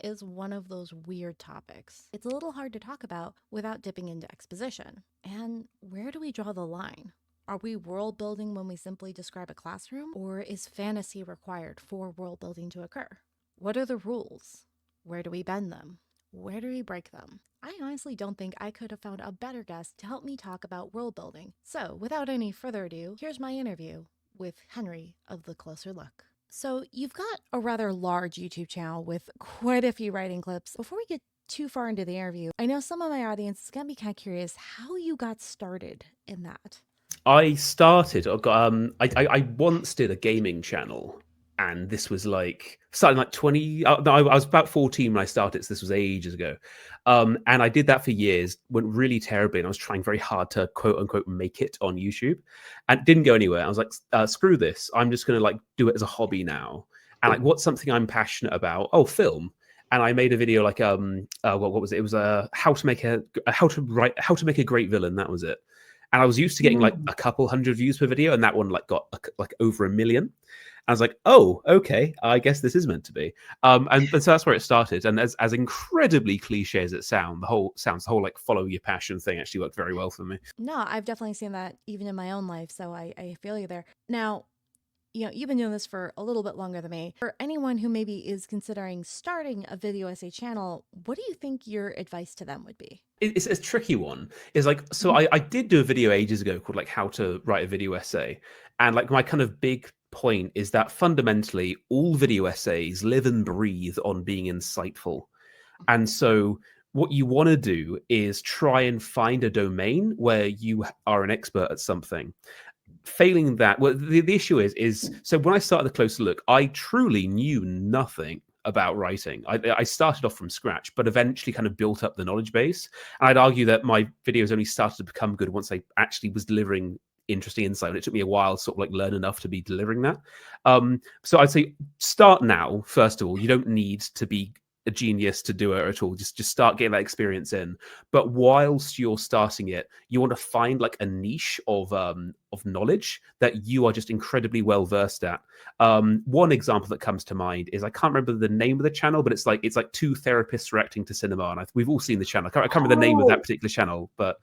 is one of those weird topics. It's a little hard to talk about without dipping into exposition. And where do we draw the line? Are we world building when we simply describe a classroom? Or is fantasy required for world building to occur? What are the rules? Where do we bend them? Where do we break them? I honestly don't think I could have found a better guest to help me talk about world building. So, without any further ado, here's my interview with Henry of The Closer Look. So, you've got a rather large YouTube channel with quite a few writing clips. Before we get too far into the interview, I know some of my audience is going to be kind of curious how you got started in that. I started. I once did a gaming channel, and this was like starting like 20. No, I was about 14 when I started. So this was ages ago, and I did that for years. Went really terribly, and I was trying very hard to quote unquote make it on YouTube, and it didn't go anywhere. I was like, screw this. I'm just gonna like do it as a hobby now. And like, what's something I'm passionate about? Oh, film. And I made a video like what was it? It was how to make how to make a great villain. That was it. And I was used to getting like a couple hundred views per video, and that one like got like over 1 million. I was like, oh, okay, I guess this is meant to be. And so that's where it started. And as incredibly cliche as it the whole like follow your passion thing actually worked very well for me. No, I've definitely seen that even in my own life, so I feel you there. Now, you've been doing this for a little bit longer than me. For anyone who maybe is considering starting a video essay channel, what do you think your advice to them would be? It's a tricky one. Is like, so I did do a video ages ago called like how to write a video essay. And like my kind of big point is that fundamentally all video essays live and breathe on being insightful. And so what you want to do is try and find a domain where you are an expert at something. Failing that, well, the issue is so when I started The Closer Look, I truly knew nothing about writing. I started off from scratch, but eventually kind of built up the knowledge base. And I'd argue that my videos only started to become good once I actually was delivering interesting insight. And it took me a while to sort of like learn enough to be delivering that. So I'd say start now. First of all, you don't need to be a genius to do it at all. Just start getting that experience in. But whilst you're starting it, you want to find like a niche of knowledge that you are just incredibly well versed at. One example that comes to mind is I can't remember the name of the channel, but it's like two therapists reacting to cinema, and we've all seen the channel. I can't remember the name of that particular channel, but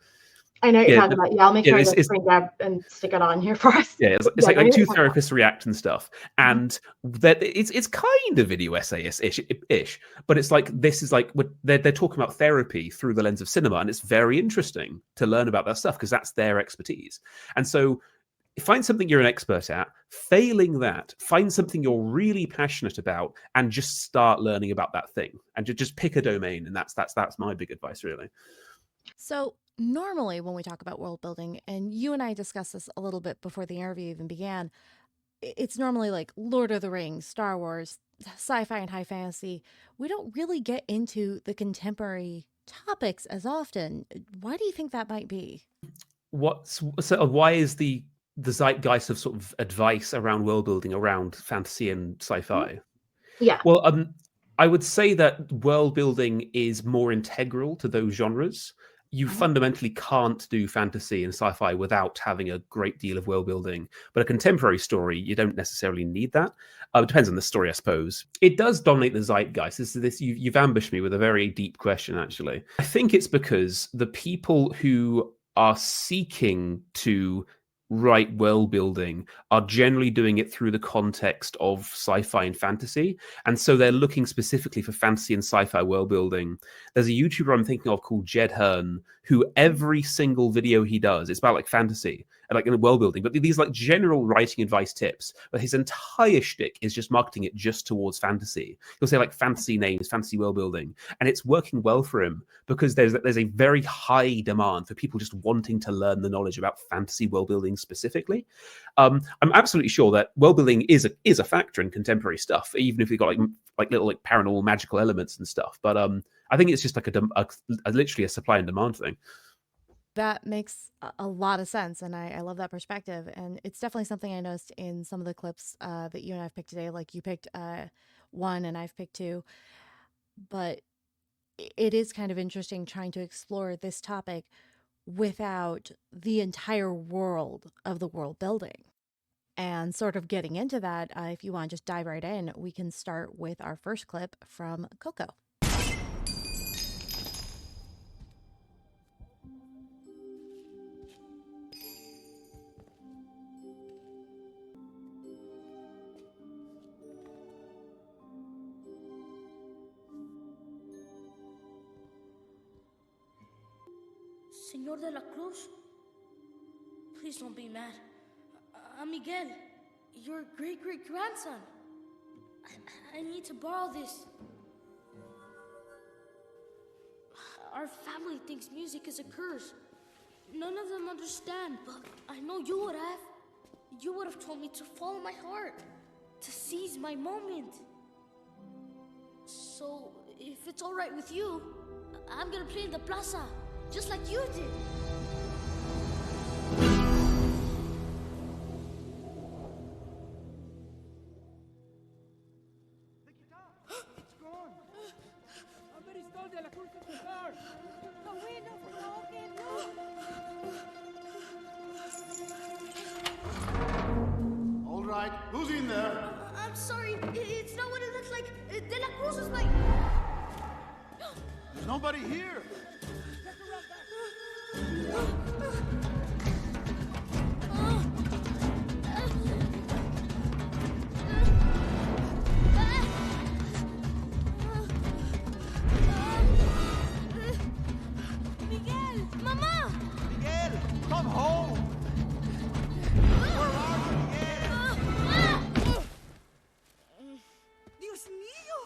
I know what you're talking about. Yeah, I'll make sure to screen grab and stick it on here for us. Yeah, it's like two therapists react and stuff, and that it's kind of video essay-ish, but it's like this is like they're talking about therapy through the lens of cinema, and it's very interesting to learn about that stuff because that's their expertise. And so find something you're an expert at. Failing that, find something you're really passionate about, and just start learning about that thing. And just pick a domain, and that's my big advice, really. So normally when we talk about world building, and you and I discussed this a little bit before the interview even began, it's normally like Lord of the Rings, Star Wars, sci-fi and high fantasy. We don't really get into the contemporary topics as often. Why do you think that might be? Why is the zeitgeist of sort of advice around world building around fantasy and sci-fi? Yeah. Well, I would say that world building is more integral to those genres. You fundamentally can't do fantasy and sci-fi without having a great deal of world building. But a contemporary story, you don't necessarily need that. It depends on the story, I suppose. It does dominate the zeitgeist. You've ambushed me with a very deep question, actually. I think it's because the people who are seeking to write world building are generally doing it through the context of sci-fi and fantasy, and so they're looking specifically for fantasy and sci-fi world building. There's a YouTuber I'm thinking of called Jed Hearn, who every single video he does, it's about like fantasy and like in the world building, but these like general writing advice tips, but his entire shtick is just marketing it just towards fantasy. He'll say like fantasy names, fantasy world building, and it's working well for him because there's a very high demand for people just wanting to learn the knowledge about fantasy world building specifically. I'm absolutely sure that world building is a factor in contemporary stuff, even if we've got like little like paranormal magical elements and stuff. But I think it's just like literally a supply and demand thing. That makes a lot of sense, and I love that perspective. And it's definitely something I noticed in some of the clips that you and I've picked today. Like you picked one and I've picked two. But it is kind of interesting trying to explore this topic without the entire world of the world building. And sort of getting into that, if you want to just dive right in, we can start with our first clip from COCO. Señor de la Cruz, please don't be mad. I'm Miguel, your great-great-grandson. I need to borrow this. Our family thinks music is a curse. None of them understand, but I know you would have. You would have told me to follow my heart, to seize my moment. So, if it's all right with you, I'm gonna play in the plaza, just like you did. It's gone. Somebody stole De La Cruz's guitar. The windows are broken. All right, who's in there? I'm sorry, it's not what it looks like. De La Cruz is my... There's nobody here. Miguel! Mama! Miguel, come home. Where are you, Miguel? Dios mío!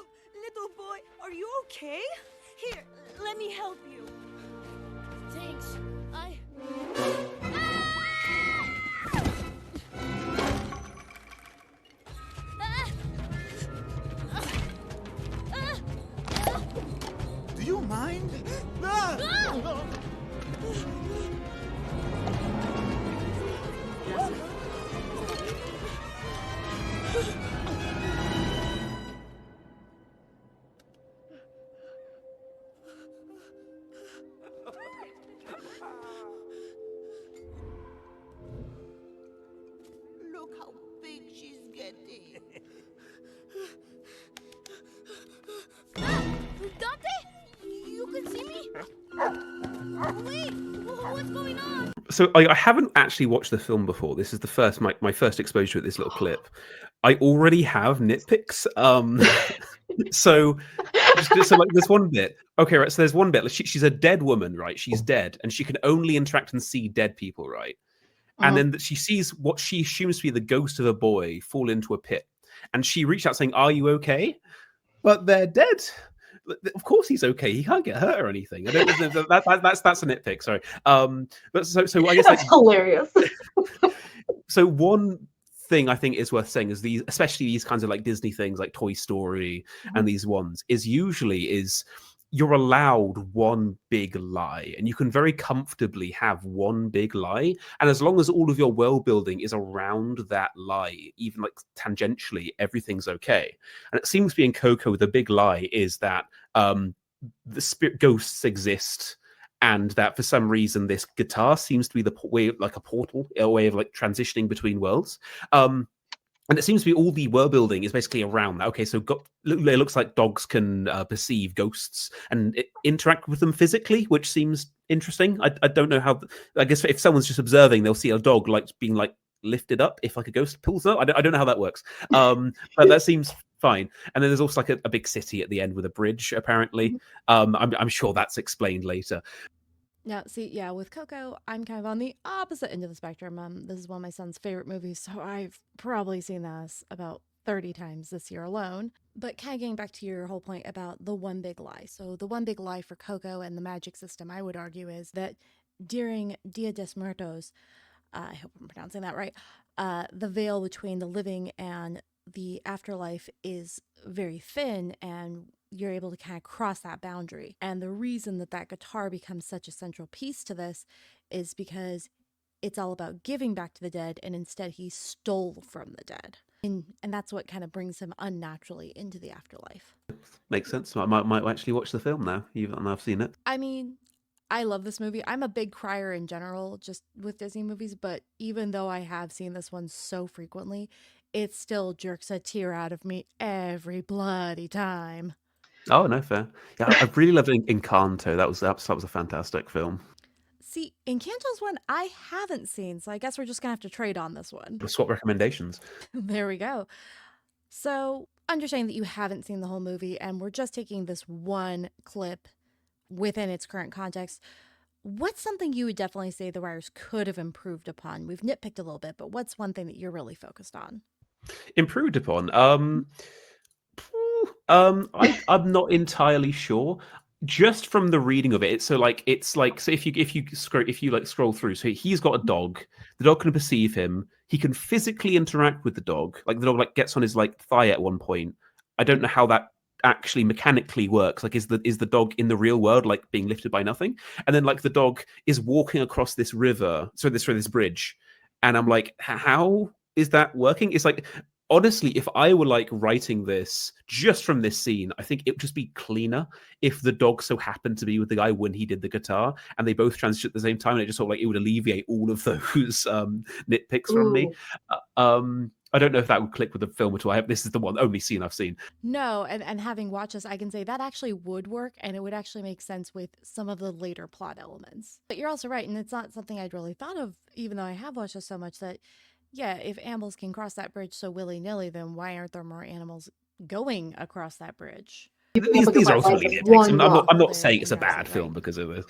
Little boy, are you okay? Here, let me help you. Thanks. Do you mind? Look how big she's getting. Dante? You can see me? Wait, what's going on? So I haven't actually watched the film before. This is the first my first exposure to this little clip. I already have nitpicks. So like there's one bit. Okay, right. So there's one bit. She's a dead woman, right? She's dead, and she can only interact and see dead people, right? And then she sees what she assumes to be the ghost of a boy fall into a pit, and she reached out saying, "Are you okay?" But they're dead. Of course he's okay. He can't get hurt or anything. I don't. That's a nitpick. Sorry. But so I guess That's hilarious. So one thing I think is worth saying is especially these kinds of like Disney things like Toy Story and these ones is you're allowed one big lie, and you can very comfortably have one big lie, and as long as all of your world building is around that lie, even like tangentially, everything's okay. And it seems to be in Coco, the big lie is that the spirit ghosts exist, and that for some reason this guitar seems to be the way, like a portal, a way of like transitioning between worlds. And it seems to be all the world building is basically around that. Okay, so it looks like dogs can perceive ghosts and interact with them physically, which seems interesting. I don't know how. I guess if someone's just observing, they'll see a dog like being like lifted up if like a ghost pulls up. I don't know how that works, but that seems fine. And then there's also like a big city at the end with a bridge. Apparently, I'm sure that's explained later. Now, see, yeah, with Coco, I'm kind of on the opposite end of the spectrum. This is one of my son's favorite movies, so I've probably seen this about 30 times this year alone. But kind of getting back to your whole point about the one big lie. So the one big lie for Coco and the magic system, I would argue, is that during Dia de Muertos, I hope I'm pronouncing that right, the veil between the living and the afterlife is very thin, and you're able to kind of cross that boundary. And the reason that guitar becomes such a central piece to this is because it's all about giving back to the dead, and instead he stole from the dead. And that's what kind of brings him unnaturally into the afterlife. Makes sense. I might actually watch the film now, even though I've seen it. I mean, I love this movie. I'm a big crier in general, just with Disney movies, but even though I have seen this one so frequently, it still jerks a tear out of me every bloody time. Oh, no, fair. Yeah, I really loved Encanto. That was a fantastic film. See, Encanto's one I haven't seen, so I guess we're just going to have to trade on this one. We'll swap recommendations. There we go. So, understanding that you haven't seen the whole movie, and we're just taking this one clip within its current context, What's something you would definitely say the writers could have improved upon? We've nitpicked a little bit, but what's one thing that you're really focused on? Improved upon. I'm not entirely sure. Just from the reading of it, so if you like scroll through, so he's got a dog. The dog can perceive him. He can physically interact with the dog. Like the dog like gets on his like thigh at one point. I don't know how that actually mechanically works. Like is the dog in the real world like being lifted by nothing? And then like the dog is walking across this river, so this bridge, and I'm like, how is that working? It's like honestly, if I were like writing this just from this scene, I think it would just be cleaner if the dog so happened to be with the guy when he did the guitar and they both transitioned at the same time, and it just sort of like it would alleviate all of those nitpicks from me. I don't know if that would click with the film at all. This is the only scene I've seen. No, and having watched this, I can say that actually would work, and it would actually make sense with some of the later plot elements. But you're also right, and it's not something I'd really thought of, even though I have watched this so much, that yeah, if animals can cross that bridge so willy-nilly, then why aren't there more animals going across that bridge? These are also really nitpicks. I'm not saying it's a bad film because of this.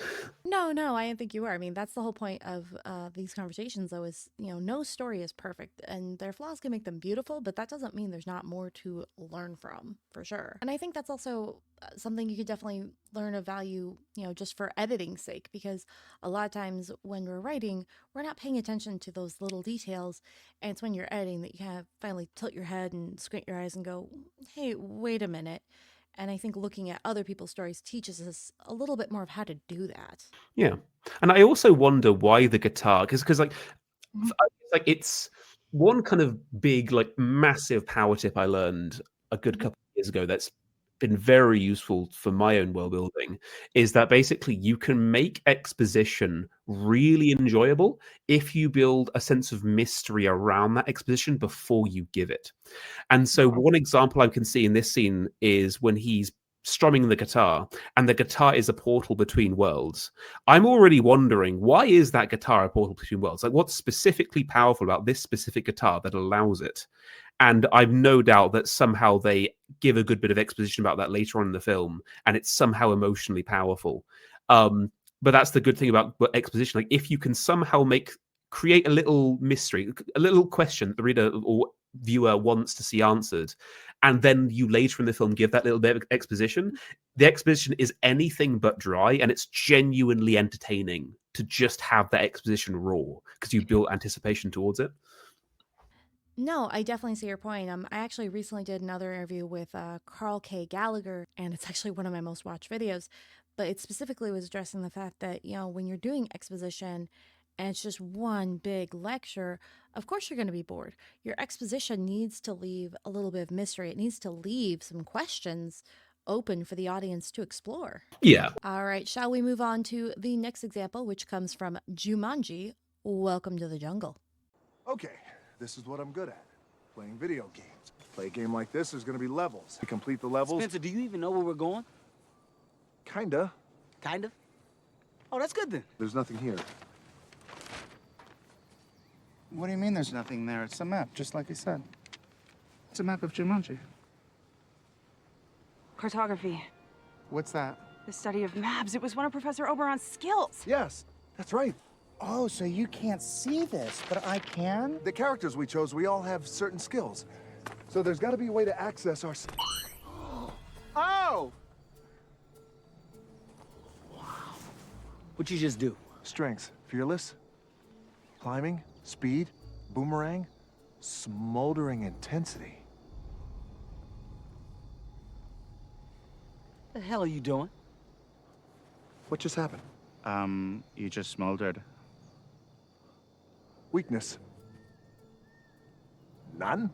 No, I didn't think you were. I mean, that's the whole point of these conversations, though, is, no story is perfect, and their flaws can make them beautiful, but that doesn't mean there's not more to learn from, for sure. And I think that's also something you could definitely learn of value, just for editing's sake, because a lot of times when we're writing, we're not paying attention to those little details, and it's when you're editing that you kind of finally tilt your head and squint your eyes and go, hey, wait a minute. And I think looking at other people's stories teaches us a little bit more of how to do that. Yeah. And I also wonder why the guitar, because like it's one kind of big, like massive power tip I learned a good couple of years ago that's been very useful for my own world building, is that basically you can make exposition really enjoyable if you build a sense of mystery around that exposition before you give it. And so one example I can see in this scene is when he's strumming the guitar and the guitar is a portal between worlds. I'm already wondering, why is that guitar a portal between worlds? Like what's specifically powerful about this specific guitar that allows it? And I've no doubt that somehow they give a good bit of exposition about that later on in the film, and it's somehow emotionally powerful. But that's the good thing about exposition. Like if you can somehow create a little mystery, a little question that the reader or viewer wants to see answered, and then you later in the film give that little bit of exposition, the exposition is anything but dry, and it's genuinely entertaining to just have that exposition raw because you built anticipation towards it. No, I definitely see your point. I actually recently did another interview with Carl K. Gallagher, and it's actually one of my most watched videos, but it specifically was addressing the fact that, when you're doing exposition and it's just one big lecture, of course you're going to be bored. Your exposition needs to leave a little bit of mystery. It needs to leave some questions open for the audience to explore. Yeah. All right, shall we move on to the next example, which comes from Jumanji, Welcome to the Jungle. Okay. This is what I'm good at, playing video games. Play a game like this, there's gonna be levels. We complete the levels. Spencer, do you even know where we're going? Kinda. Kinda? Oh, that's good then. There's nothing here. What do you mean there's nothing there? It's a map, just like I said. It's a map of Jumanji. Cartography. What's that? The study of maps. It was one of Professor Oberon's skills. Yes, that's right. Oh, so you can't see this, but I can? The characters we chose, we all have certain skills. So there's gotta be a way to access our... Oh! What'd you just do? Strengths. Fearless. Climbing. Speed. Boomerang. Smoldering intensity. The hell are you doing? What just happened? You just smoldered. Weakness. None?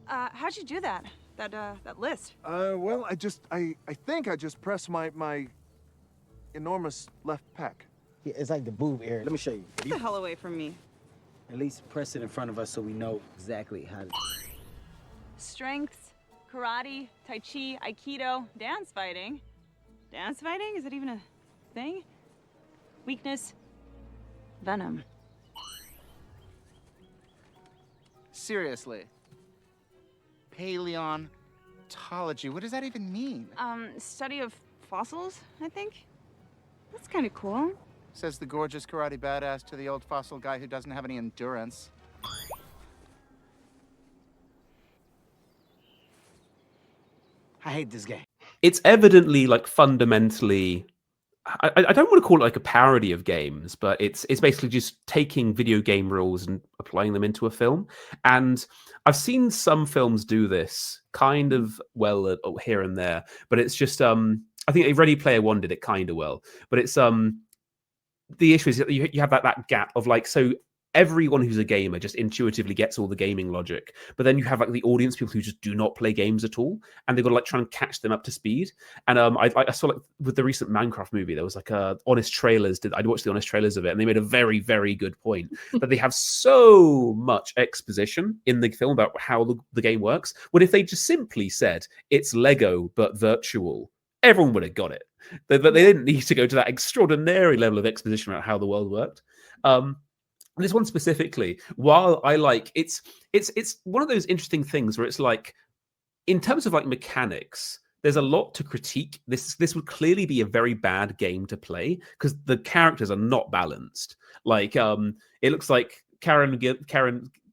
How'd you do that? That list? Well, I think I just pressed my enormous left pec. Yeah, it's like the boob area. Let me show you. Get the hell away from me. At least press it in front of us so we know exactly how to... Strengths, karate, tai chi, aikido, dance fighting. Dance fighting? Is it even a thing? Weakness, venom. Seriously. Paleontology, what does that even mean? Study of fossils, I think. That's kind of cool. Says the gorgeous karate badass to the old fossil guy who doesn't have any endurance. I hate this game. It's evidently like fundamentally. I don't want to call it like a parody of games, but it's basically just taking video game rules and applying them into a film. And I've seen some films do this kind of well here and there, but it's just I think Ready Player One did it kind of well. But it's the issue is that you have that gap of like, so everyone who's a gamer just intuitively gets all the gaming logic, but then you have like the audience people who just do not play games at all, and they've got to like try and catch them up to speed. And I saw like with the recent Minecraft movie, there was like honest trailers. I'd watched the honest trailers of it, and they made a very, very good point that they have so much exposition in the film about how the game works. When if they just simply said it's Lego but virtual, everyone would have got it. But they didn't need to go to that extraordinary level of exposition about how the world worked. This one specifically, while I like it's one of those interesting things where it's like, in terms of like mechanics, there's a lot to critique. This would clearly be a very bad game to play because the characters are not balanced. Like it looks like Karen,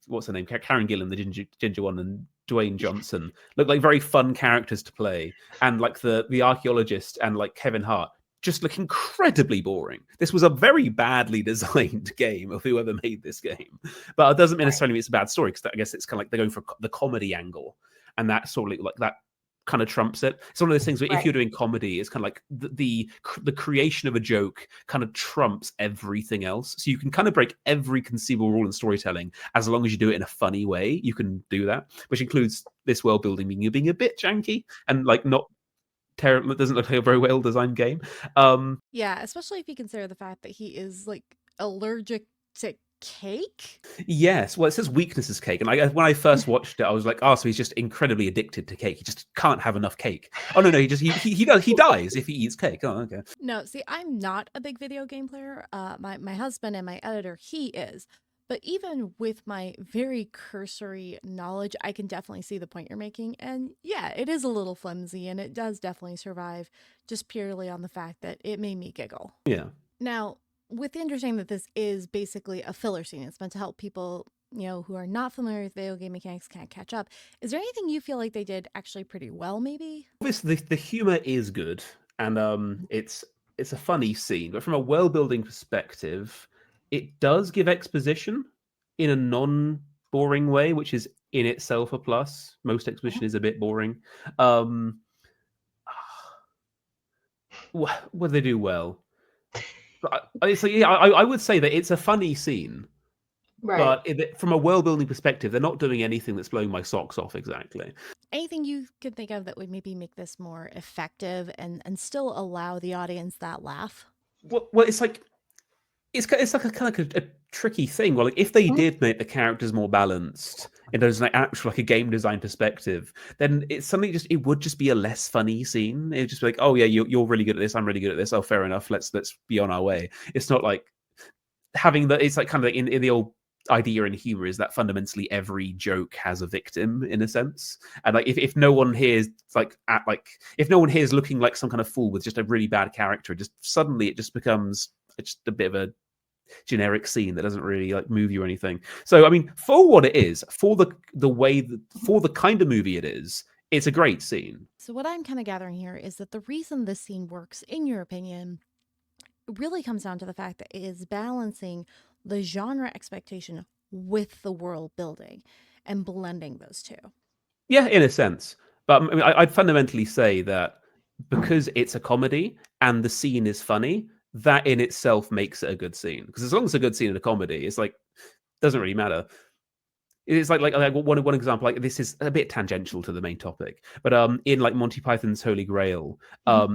what's her name? Karen Gillan, the ginger one, and Dwayne Johnson look like very fun characters to play, and like the archaeologist and like Kevin Hart just look incredibly boring. This was a very badly designed game of whoever made this game, but it doesn't necessarily mean it's a bad story, because I guess it's kind of like they're going for the comedy angle, and that sort of like that kind of trumps it. It's one of those things where if you're doing comedy, it's kind of like the creation of a joke kind of trumps everything else. So you can kind of break every conceivable rule in storytelling as long as you do it in a funny way. You can do that, which includes this world building being a bit janky and like not terrible. It doesn't look like a very well designed game. Yeah, especially if you consider the fact that he is like allergic to cake. Yes, well, it says weakness is cake, and when I first watched it, I was like, oh, so he's just incredibly addicted to cake. He just can't have enough cake. Oh no, he dies if he eats cake. Oh, okay. No, see, I'm not a big video game player. My husband and my editor, he is. But even with my very cursory knowledge, I can definitely see the point you're making. And yeah, it is a little flimsy, and it does definitely survive just purely on the fact that it made me giggle. Yeah. Now, with the understanding that this is basically a filler scene, it's meant to help people, who are not familiar with video game mechanics kind of catch up. Is there anything you feel like they did actually pretty well, maybe? Obviously, the humor is good, and it's a funny scene. But from a world-building perspective, it does give exposition in a non-boring way, which is in itself a plus. Most exposition is a bit boring. What do they do well? I would say that it's a funny scene. Right. But from a world-building perspective, they're not doing anything that's blowing my socks off exactly. Anything you could think of that would maybe make this more effective and still allow the audience that laugh? Well, it's like it's like a kind of a tricky thing. Well, like if they did make the characters more balanced in terms of like actual like a game design perspective, then it's something it would just be a less funny scene. It'd just be like, oh yeah, you're really good at this, I'm really good at this. Oh, fair enough. Let's be on our way. It's not like having the. It's like kind of like in the old idea in humor is that fundamentally every joke has a victim in a sense, and like if no one here is if no one here is looking like some kind of fool with just a really bad character, just suddenly it just becomes just a bit of a generic scene that doesn't really like move you or anything. So I mean, for what it is, for the way for the kind of movie it is, it's a great scene. So what I'm kind of gathering here is that the reason this scene works, in your opinion, really comes down to the fact that it is balancing the genre expectation with the world building and blending those two. Yeah, in a sense. But I mean, I'd fundamentally say that because it's a comedy and the scene is funny, that in itself makes it a good scene. Because as long as it's a good scene in a comedy, it's like doesn't really matter. It's like one example, like this is a bit tangential to the main topic, but in like Monty Python's Holy Grail,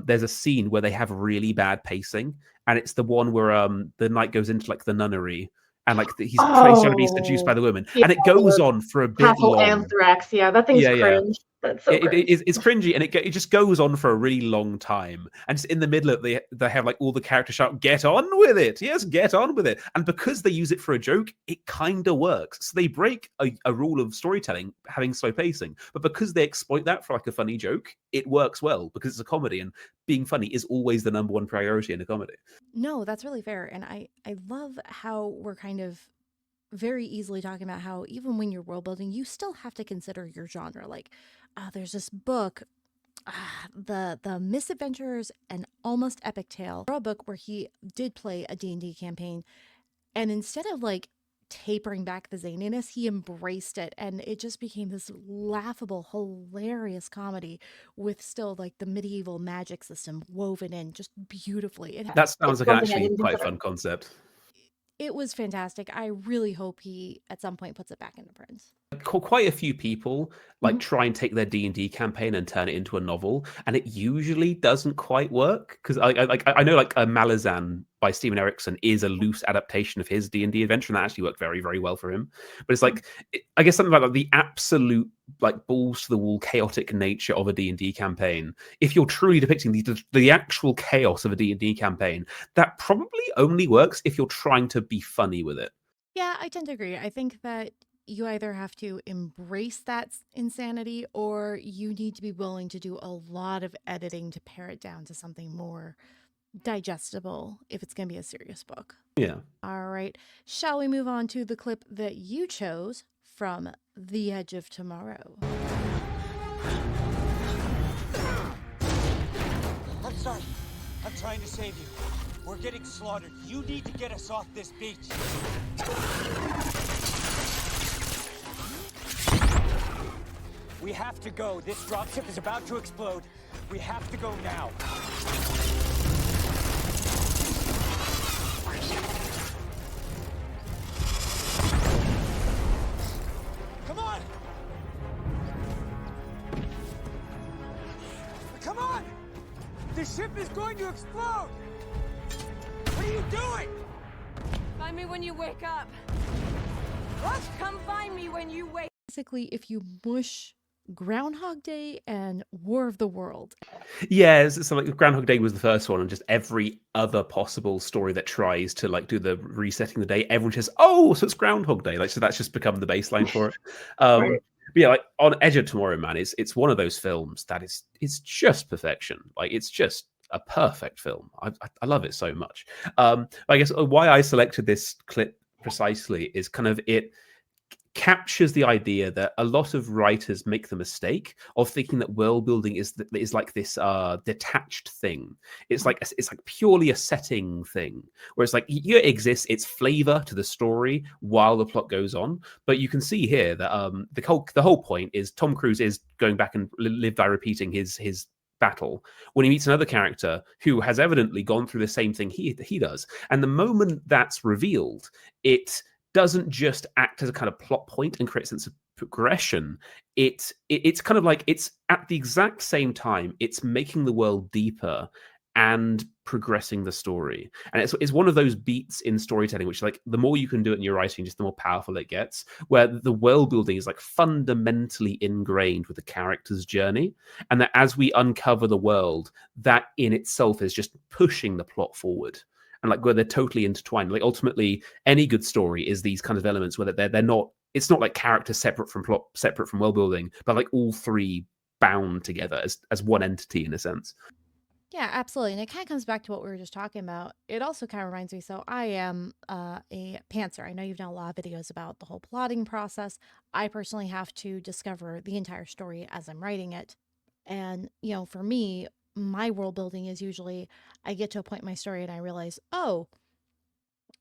there's a scene where they have really bad pacing, and it's the one where the knight goes into like the nunnery, and like he's trying to be seduced by the woman, and it goes on for a bit long. Anthrax, yeah, that thing's cringe. That's so cringe. It's cringy, and it just goes on for a really long time. And just in the middle of it, they have like all the characters shout, "Get on with it! Yes, get on with it!" And because they use it for a joke, it kind of works. So they break a rule of storytelling, having slow pacing. But because they exploit that for like a funny joke, it works well because it's a comedy, and being funny is always the number one priority in a comedy. No, that's really fair. And I love how we're kind of very easily talking about how even when you're world building, you still have to consider your genre. Like, there's this book, the Misadventures and Almost Epic Tale, a book where he did play a D&D campaign, and instead of like tapering back the zaniness, he embraced it, and it just became this laughable, hilarious comedy with still like the medieval magic system woven in just beautifully. That sounds like an actually quite fun concept. It was fantastic. I really hope he at some point puts it back into print. Quite a few people like try and take their D&D campaign and turn it into a novel, and it usually doesn't quite work, because I know like Malazan by Steven Erikson is a loose adaptation of his D&D adventure, and that actually worked very, very well for him. But it's like, I guess something like the absolute like balls to the wall chaotic nature of a D&D campaign, if you're truly depicting the actual chaos of a D&D campaign, that probably only works if you're trying to be funny with it. Yeah, I tend to agree. I think that you either have to embrace that insanity, or you need to be willing to do a lot of editing to pare it down to something more digestible if it's going to be a serious book. Yeah. All right. Shall we move on to the clip that you chose from The Edge of Tomorrow? I'm sorry. I'm trying to save you. We're getting slaughtered. You need to get us off this beach. We have to go. This dropship is about to explode. We have to go now. Come on! Come on! The ship is going to explode! What are you doing? Find me when you wake up. What? Come find me when you wake. Basically, if you mush Groundhog Day and War of the World. Yeah, so like Groundhog Day was the first one, and just every other possible story that tries to like do the resetting the day, everyone says, "Oh, so it's Groundhog Day." Like, so that's just become the baseline for it. Right. But yeah, like on Edge of Tomorrow, man, it's one of those films that it's just perfection. Like, it's just a perfect film. I love it so much. I guess why I selected this clip precisely is kind of it captures the idea that a lot of writers make the mistake of thinking that world building is like this detached thing. It's like purely a setting thing, where it's like it exists, it's flavor to the story while the plot goes on. But you can see here that the whole point is Tom Cruise is going back and live by repeating his battle when he meets another character who has evidently gone through the same thing he does. And the moment that's revealed, it doesn't just act as a kind of plot point and create a sense of progression. It's kind of like, it's at the exact same time, it's making the world deeper and progressing the story. And it's one of those beats in storytelling which, like, the more you can do it in your writing, just the more powerful it gets, where the world building is like fundamentally ingrained with the character's journey, and that as we uncover the world, that in itself is just pushing the plot forward. And like, where they're totally intertwined. Like, ultimately, any good story is these kind of elements where they're not. It's not like characters separate from plot, separate from world building, but like all three bound together as one entity in a sense. Yeah, absolutely. And it kind of comes back to what we were just talking about. It also kind of reminds me. So I am a pantser. I know you've done a lot of videos about the whole plotting process. I personally have to discover the entire story as I'm writing it, and for me, my world building is usually I get to a point in my story and I realize, oh,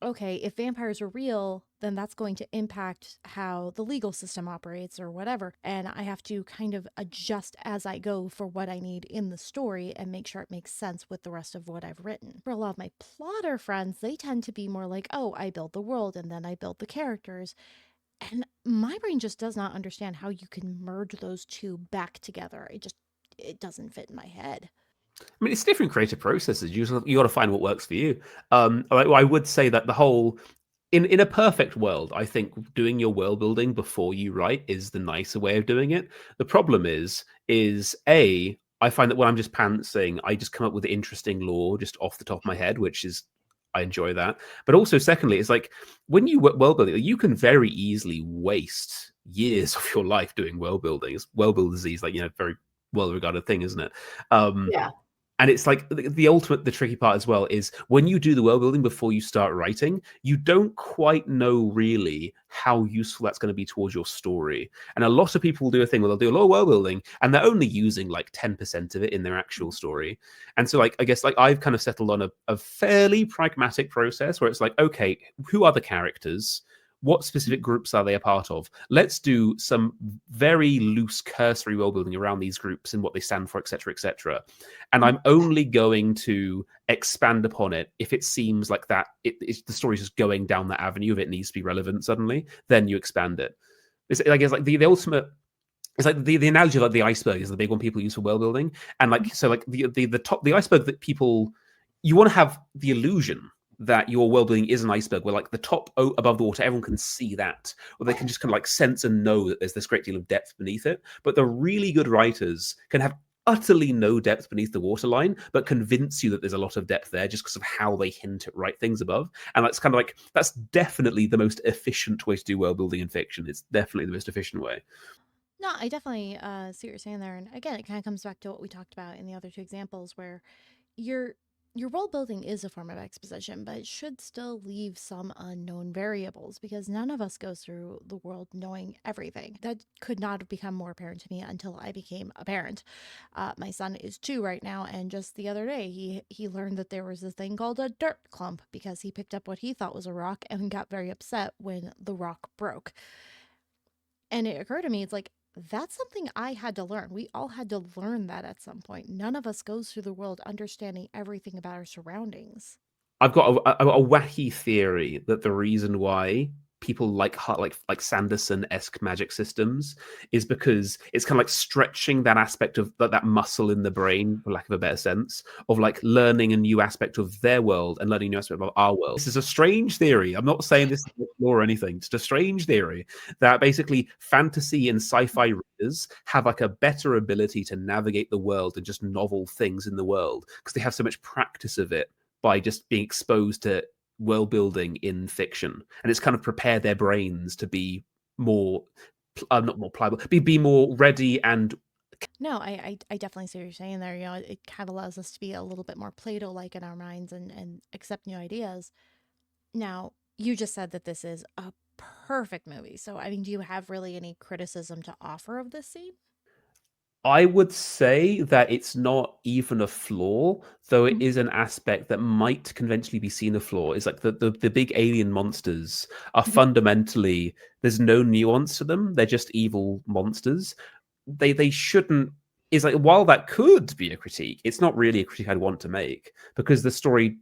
okay, if vampires are real, then that's going to impact how the legal system operates or whatever. And I have to kind of adjust as I go for what I need in the story and make sure it makes sense with the rest of what I've written. For a lot of my plotter friends, they tend to be more like, oh, I build the world and then I build the characters. And my brain just does not understand how you can merge those two back together. It doesn't fit in my head. I mean, it's different creative processes. You got to find what works for you. I would say that the whole in a perfect world, I think doing your world building before you write is the nicer way of doing it. The problem is I find that when I'm just pantsing, I just come up with interesting lore just off the top of my head, which is I enjoy that. But also, secondly, it's like when you world building, you can very easily waste years of your life doing world building. World building disease, like very well regarded thing, isn't it? Yeah. And it's like the tricky part as well is when you do the world building before you start writing, you don't quite know really how useful that's going to be towards your story. And a lot of people will do a thing where they'll do a lot of world building and they're only using like 10% of it in their actual story. And so like, I guess like I've kind of settled on a fairly pragmatic process where it's like, okay, who are the characters? What specific groups are they a part of? Let's do some very loose cursory world building around these groups and what they stand for, etc., etc. And I'm only going to expand upon it if it seems like that the story's just going down that avenue. If it needs to be relevant suddenly, then you expand it. It's like the ultimate. It's like the analogy of like the iceberg is the big one people use for world building, and like so like the iceberg that people you want to have the illusion that your world building is an iceberg where like the top above the water, everyone can see that, or they can just kind of like sense and know that there's this great deal of depth beneath it. But the really good writers can have utterly no depth beneath the waterline, but convince you that there's a lot of depth there just because of how they hint at right things above. And that's kind of like, that's definitely the most efficient way to do world building in fiction. It's definitely the most efficient way. No, I definitely see what you're saying there. And again, it kind of comes back to what we talked about in the other two examples where your world building is a form of exposition, but it should still leave some unknown variables because none of us goes through the world knowing everything. That could not have become more apparent to me until I became a parent. My son is 2 right now, and just the other day, he learned that there was this thing called a dirt clump because he picked up what he thought was a rock and got very upset when the rock broke. And it occurred to me, it's like, that's something I had to learn. We all had to learn that at some point. None of us goes through the world understanding everything about our surroundings. I've got a wacky theory that the reason why people like Sanderson-esque magic systems is because it's kind of like stretching that aspect of that muscle in the brain, for lack of a better sense, of like learning a new aspect of their world and learning a new aspect of our world. This is a strange theory. I'm not saying this is law or anything. It's a strange theory that basically fantasy and sci-fi readers have like a better ability to navigate the world and just novel things in the world because they have so much practice of it by just being exposed to world building in fiction, and it's kind of prepared their brains to be more not more pliable, be more ready. And no, I definitely see what you're saying there. It kind of allows us to be a little bit more Plato-like in our minds and accept new ideas. Now, you just said that this is a perfect movie, so I mean, do you have really any criticism to offer of this scene? I would say that it's not even a flaw, though it is an aspect that might conventionally be seen a flaw. Is like the big alien monsters are fundamentally, there's no nuance to them. They're just evil monsters. They shouldn't, is like, while that could be a critique, it's not really a critique I'd want to make because the story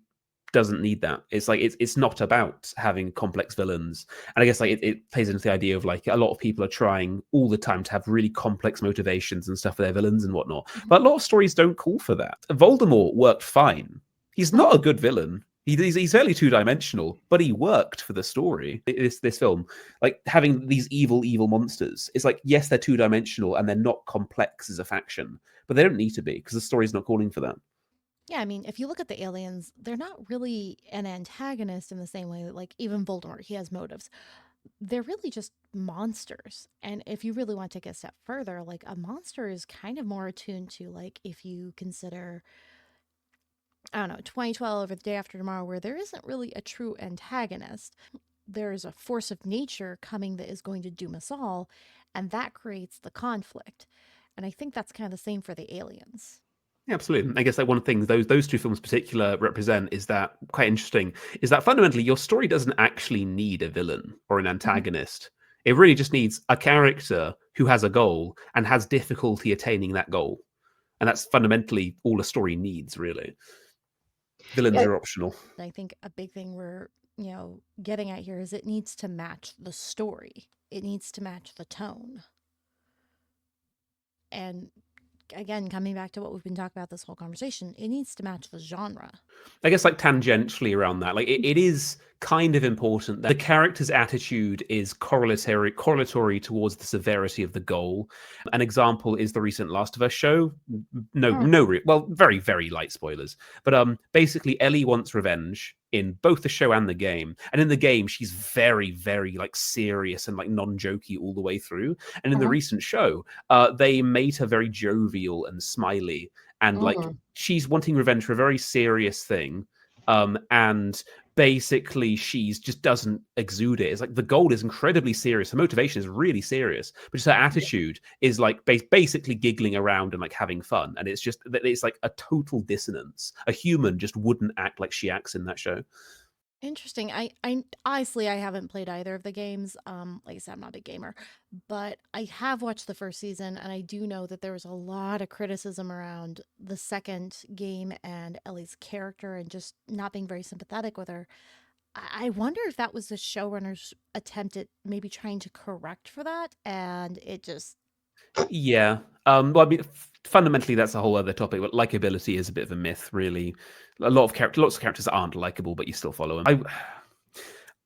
doesn't need that. It's like it's not about having complex villains, and I guess like it plays into the idea of like a lot of people are trying all the time to have really complex motivations and stuff for their villains and whatnot, but a lot of stories don't call for that. Voldemort worked fine. He's not a good villain. He's fairly two-dimensional, but he worked for the story. This film, like having these evil monsters, it's like, yes, they're two-dimensional and they're not complex as a faction, but they don't need to be because the story's not calling for that. Yeah, I mean, if you look at the aliens, they're not really an antagonist in the same way that, like, even Voldemort, he has motives. They're really just monsters. And if you really want to take a step further, like, a monster is kind of more attuned to, like, if you consider, I don't know, 2012 or The Day After Tomorrow, where there isn't really a true antagonist. There's a force of nature coming that is going to doom us all, and that creates the conflict. And I think that's kind of the same for the aliens. Yeah, absolutely. I guess like one of the things those two films in particular represent is that, quite interesting, is that fundamentally your story doesn't actually need a villain or an antagonist. It really just needs a character who has a goal and has difficulty attaining that goal. And that's fundamentally all a story needs, really. Villains are optional. I think a big thing we're, getting at here is it needs to match the story. It needs to match the tone. And again, coming back to what we've been talking about this whole conversation, it needs to match the genre. I guess like tangentially around that, like it is kind of important that the character's attitude is correlatory towards the severity of the goal. An example is the recent Last of Us show. Well, very, very light spoilers. But basically, Ellie wants revenge in both the show and the game. And in the game, she's very, very like serious and like non-jokey all the way through. And in the recent show, they made her very jovial and smiley. And like she's wanting revenge for a very serious thing. And basically she's just doesn't exude it. It's like the goal is incredibly serious. Her motivation is really serious, but just her attitude is like basically giggling around and like having fun. And it's like a total dissonance. A human just wouldn't act like she acts in that show. Interesting. I honestly, I haven't played either of the games. Like I said, I'm not a big gamer, but I have watched the first season, and I do know that there was a lot of criticism around the second game and Ellie's character and just not being very sympathetic with her. I wonder if that was the showrunner's attempt at maybe trying to correct for that, and it just... Yeah. Well, I mean, fundamentally, that's a whole other topic. But likability is a bit of a myth, really. Lots of characters aren't likable, but you still follow them.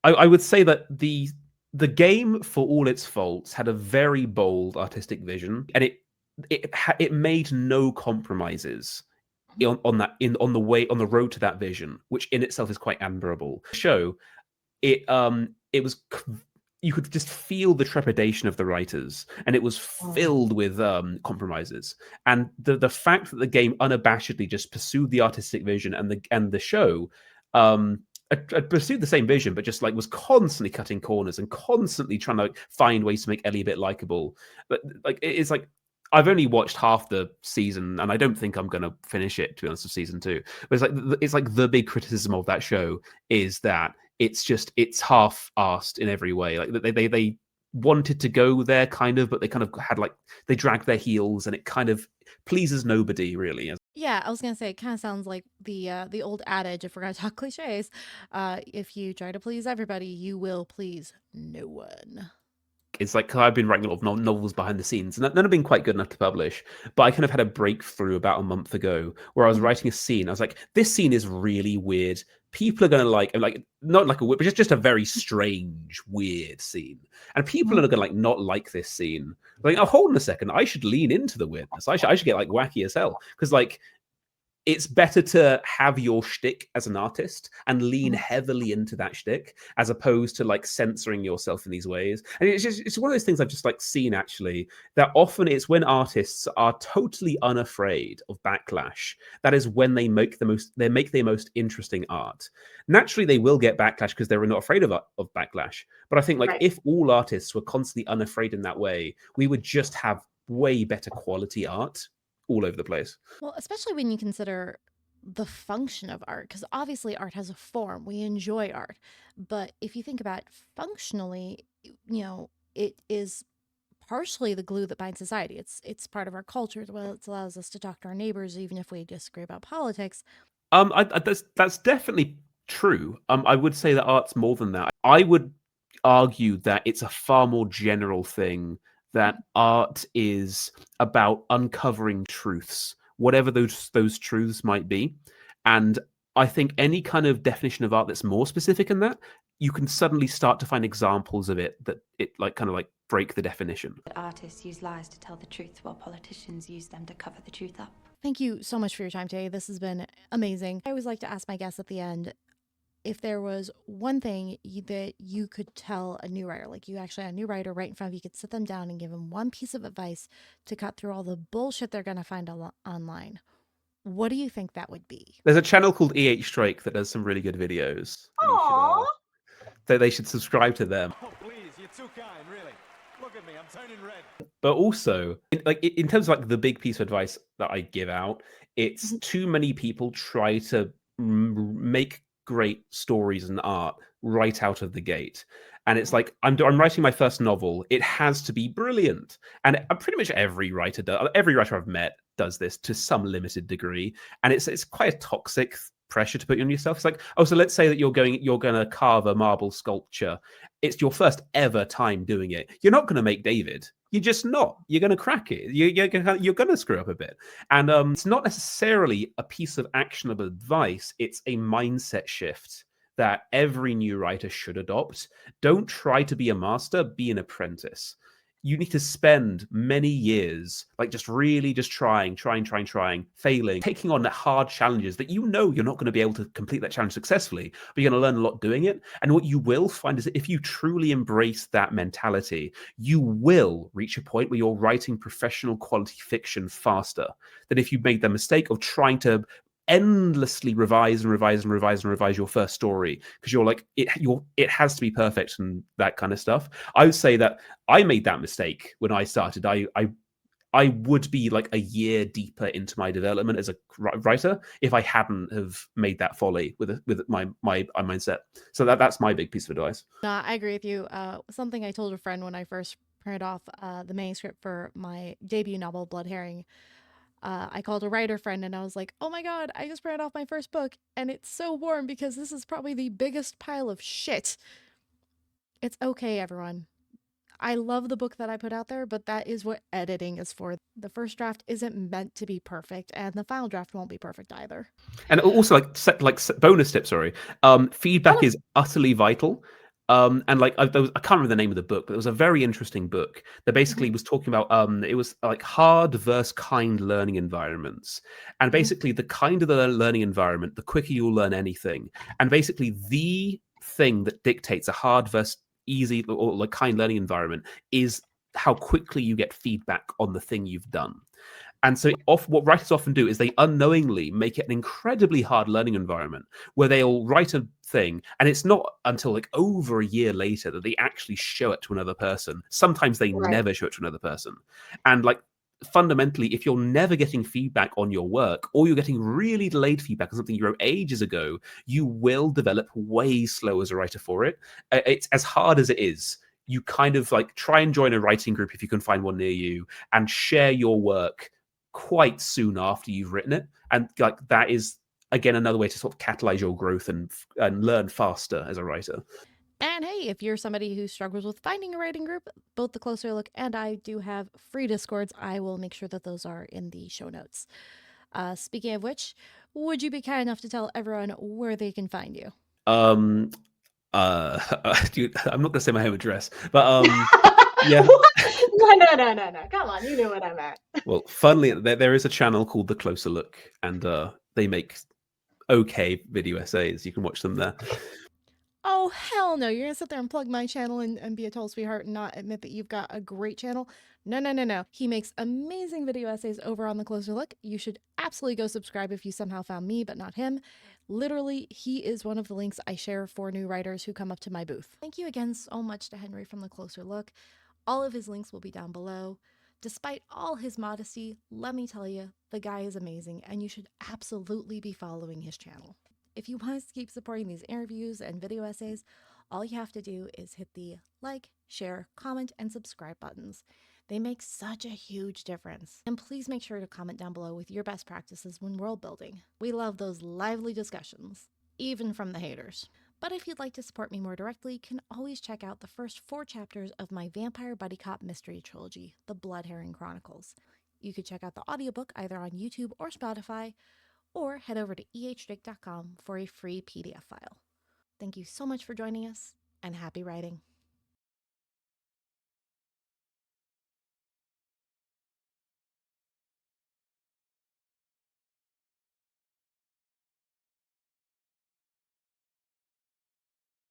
I would say that the game, for all its faults, had a very bold artistic vision, and it made no compromises on the road to that vision, which in itself is quite admirable. The show, it was. You could just feel the trepidation of the writers, and it was filled with compromises. And the fact that the game unabashedly just pursued the artistic vision, and the show pursued the same vision, but just like was constantly cutting corners and constantly trying to find ways to make Ellie a bit likable. But like it's like I've only watched half the season, and I don't think I'm going to finish it, to be honest, with season 2. But it's like the big criticism of that show is that it's half-assed in every way. Like they wanted to go there kind of, but they kind of had like they dragged their heels, and it kind of pleases nobody really. Yeah, I was gonna say it kind of sounds like the old adage, if we're gonna talk cliches, if you try to please everybody, you will please no one. It's like I've been writing a lot of novels behind the scenes, and none have been quite good enough to publish. But I kind of had a breakthrough about a month ago where I was writing a scene. I was like, this scene is really weird. People are going to like not like but just a very strange, weird scene. And people are going to like not like this scene. Like, oh, hold on a second. I should lean into the weirdness. I should get like wacky as hell. Because like, it's better to have your shtick as an artist and lean heavily into that shtick as opposed to like censoring yourself in these ways. And it's one of those things I've just like seen actually, that often it's when artists are totally unafraid of backlash. That is when they make their most interesting art. Naturally, they will get backlash because they're not afraid of backlash. But I think like if all artists were constantly unafraid in that way, we would just have way better quality art all over the place. Well, especially when you consider the function of art, because obviously art has a form. We enjoy art. But if you think about it functionally, you know, it is partially the glue that binds society. It's part of our culture. Well, it allows us to talk to our neighbors, even if we disagree about politics. That's definitely true. I would say that art's more than that. I would argue that it's a far more general thing, that art is about uncovering truths, whatever those truths might be. And I think any kind of definition of art that's more specific than that, you can suddenly start to find examples of it that it like kind of like break the definition. Artists use lies to tell the truth, while politicians use them to cover the truth up. Thank you so much for your time today. This has been amazing. I always like to ask my guests at the end, if there was one thing that you could tell a new writer, like you actually had a new writer right in front of you, could sit them down and give them one piece of advice to cut through all the bullshit they're going to find online, what do you think that would be? There's a channel called EH Drake that does some really good videos. Aww. They should subscribe to them. Oh, please, you're too kind, really. Look at me, I'm turning red. But also, in terms of like the big piece of advice that I give out, it's too many people try to make great stories and art right out of the gate. And it's like, I'm writing my first novel. It has to be brilliant. And pretty much every writer I've met does this to some limited degree. And it's quite a toxic pressure to put on yourself. It's like, oh, so let's say that you're going to carve a marble sculpture. It's your first ever time doing it. You're not going to make David. You're just not. You're going to crack it. You're going to screw up a bit. And it's not necessarily a piece of actionable advice. It's a mindset shift that every new writer should adopt. Don't try to be a master, be an apprentice. You need to spend many years like just really just trying, failing, taking on hard challenges that you know you're not going to be able to complete that challenge successfully, but you're going to learn a lot doing it. And what you will find is that if you truly embrace that mentality, you will reach a point where you're writing professional quality fiction faster than if you made the mistake of trying to endlessly revise your first story because you're like it has to be perfect and that kind of stuff. I would say that I made that mistake when I started. I would be like a year deeper into my development as a writer if I hadn't have made that folly with my mindset. So that's my big piece of advice. I agree with you. Something I told a friend when I first printed off the manuscript for my debut novel, Blood Herring. I called a writer friend and I was like, oh my God, I just printed off my first book and it's so warm because this is probably the biggest pile of shit. It's okay, everyone. I love the book that I put out there, but that is what editing is for. The first draft isn't meant to be perfect, and the final draft won't be perfect either. And also, bonus tip, feedback is utterly vital. And like I can't remember the name of the book, but it was a very interesting book that basically was talking about it was like hard versus kind learning environments, and basically the kinder the learning environment, the quicker you'll learn anything. And basically the thing that dictates a hard versus easy or like kind learning environment is how quickly you get feedback on the thing you've done. And so what writers often do is they unknowingly make it an incredibly hard learning environment where they'll write a thing and it's not until like over a year later that they actually show it to another person. Sometimes they never show it to another person. And like fundamentally, if you're never getting feedback on your work or you're getting really delayed feedback on something you wrote ages ago, you will develop way slow as a writer for it. It's as hard as it is. You kind of like try and join a writing group if you can find one near you and share your work quite soon after you've written it. And like that is again another way to sort of catalyze your growth and learn faster as a writer. And hey, if you're somebody who struggles with finding a writing group, both the Closer Look and I do have free Discords. I will make sure that those are in the show notes. Speaking of which, would you be kind enough to tell everyone where they can find you? Dude, I'm not gonna say my home address, but yeah. No. Come on, you knew what I meant. Well, funnily, there is a channel called The Closer Look, and they make okay video essays. You can watch them there. Oh, hell no. You're going to sit there and plug my channel and be a total sweetheart and not admit that you've got a great channel? No. He makes amazing video essays over on The Closer Look. You should absolutely go subscribe if you somehow found me, but not him. Literally, he is one of the links I share for new writers who come up to my booth. Thank you again so much to Henry from The Closer Look. All of his links will be down below. Despite all his modesty, let me tell you, the guy is amazing and you should absolutely be following his channel. If you want us to keep supporting these interviews and video essays, all you have to do is hit the like, share, comment, and subscribe buttons. They make such a huge difference. And please make sure to comment down below with your best practices when world building. We love those lively discussions, even from the haters. But if you'd like to support me more directly, you can always check out the first 4 chapters of my vampire buddy cop mystery trilogy, The Blood Herring Chronicles. You could check out the audiobook either on YouTube or Spotify, or head over to ehdick.com for a free PDF file. Thank you so much for joining us, and happy writing.